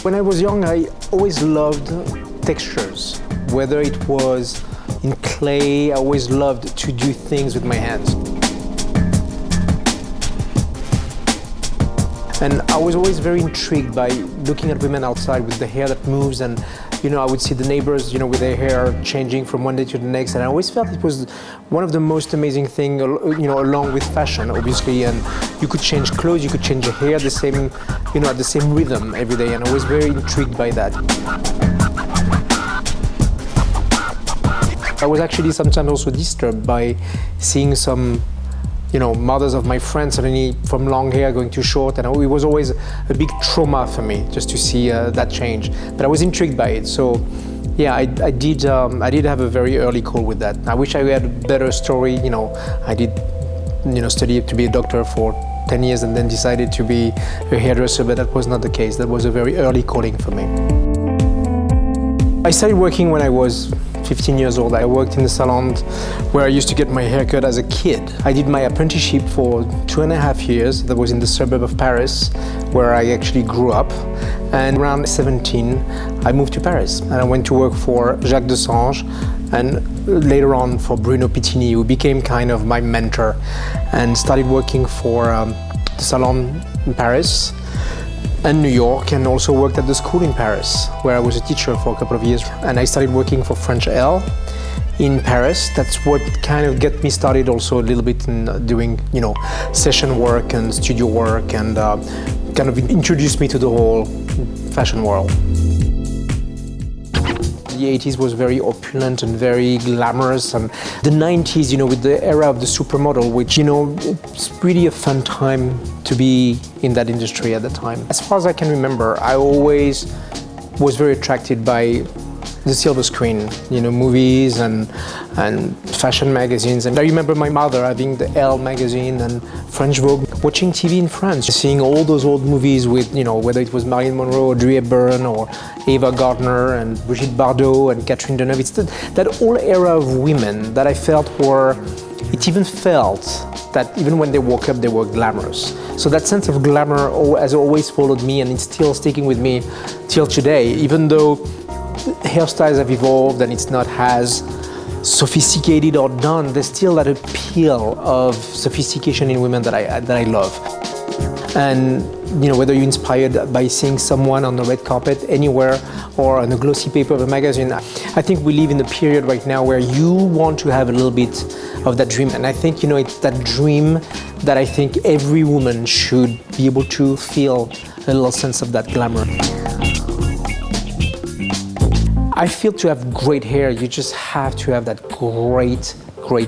When I was young, I always loved textures. Whether it was in clay, I always loved to do things with my hands. And I was always very intrigued by looking at women outside with the hair that moves, and I would see the neighbors, with their hair changing from one day to the next, and I always felt it was one of the most amazing things, along with fashion, obviously, and you could change clothes, you could change your hair at the same rhythm every day, and I was very intrigued by that. I was actually sometimes also disturbed by seeing some mothers of my friends suddenly from long hair going to short, and it was always a big trauma for me just to see that change. But I was intrigued by it, so yeah, I did have a very early call with that. I wish I had a better story. I did study to be a doctor for 10 years and then decided to be a hairdresser, but that was not the case. That was a very early calling for me. I started working when I was 15 years old. I worked in the salon where I used to get my hair cut as a kid. I did my apprenticeship for 2.5 years. That was in the suburb of Paris, where I actually grew up. And around 17, I moved to Paris. And I went to work for Jacques Desange, and later on for Bruno Pittini, who became kind of my mentor, and started working for the salon in Paris and New York, and also worked at the school in Paris, where I was a teacher for a couple of years. And I started working for French Elle in Paris. That's what kind of got me started also a little bit in doing, session work and studio work, and kind of introduced me to the whole fashion world. The 80s was very opulent and very glamorous, and the 90s, with the era of the supermodel, which, it's really a fun time to be in that industry at the time. As far as I can remember, I always was very attracted by the silver screen, movies and fashion magazines. And I remember my mother having the Elle magazine and French Vogue, watching TV in France, seeing all those old movies with, whether it was Marilyn Monroe or Audrey Hepburn or Ava Gardner and Brigitte Bardot and Catherine Deneuve. It's that whole era of women that I felt it even felt that even when they woke up, they were glamorous. So that sense of glamour has always followed me, and it's still sticking with me till today, even though hairstyles have evolved and it's not as sophisticated or done. There's still that appeal of sophistication in women that I love. And whether you're inspired by seeing someone on the red carpet anywhere or on a glossy paper of a magazine, I think we live in a period right now where you want to have a little bit of that dream. And I think it's that dream that I think every woman should be able to feel a little sense of that glamour. I feel to have great hair, you just have to have that great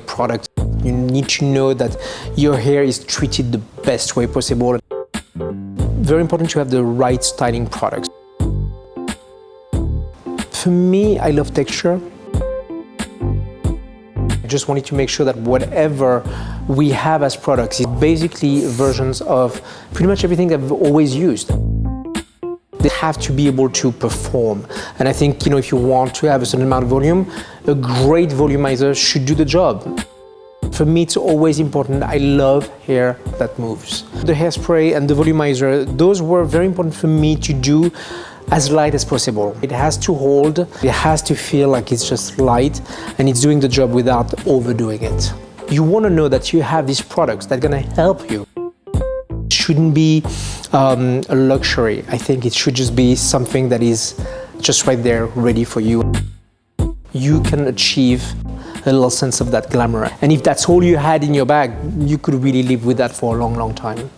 product. You need to know that your hair is treated the best way possible. Very important to have the right styling products. For me, I love texture. I just wanted to make sure that whatever we have as products is basically versions of pretty much everything I've always used. They have to be able to perform. And I think, if you want to have a certain amount of volume, a great volumizer should do the job. For me, it's always important. I love hair that moves. The hairspray and the volumizer, those were very important for me to do as light as possible. It has to hold, it has to feel like it's just light, and it's doing the job without overdoing it. You want to know that you have these products that are going to help you. It shouldn't be a luxury. I think it should just be something that is just right there, ready for you. You can achieve a little sense of that glamour. And if that's all you had in your bag, you could really live with that for a long, long time.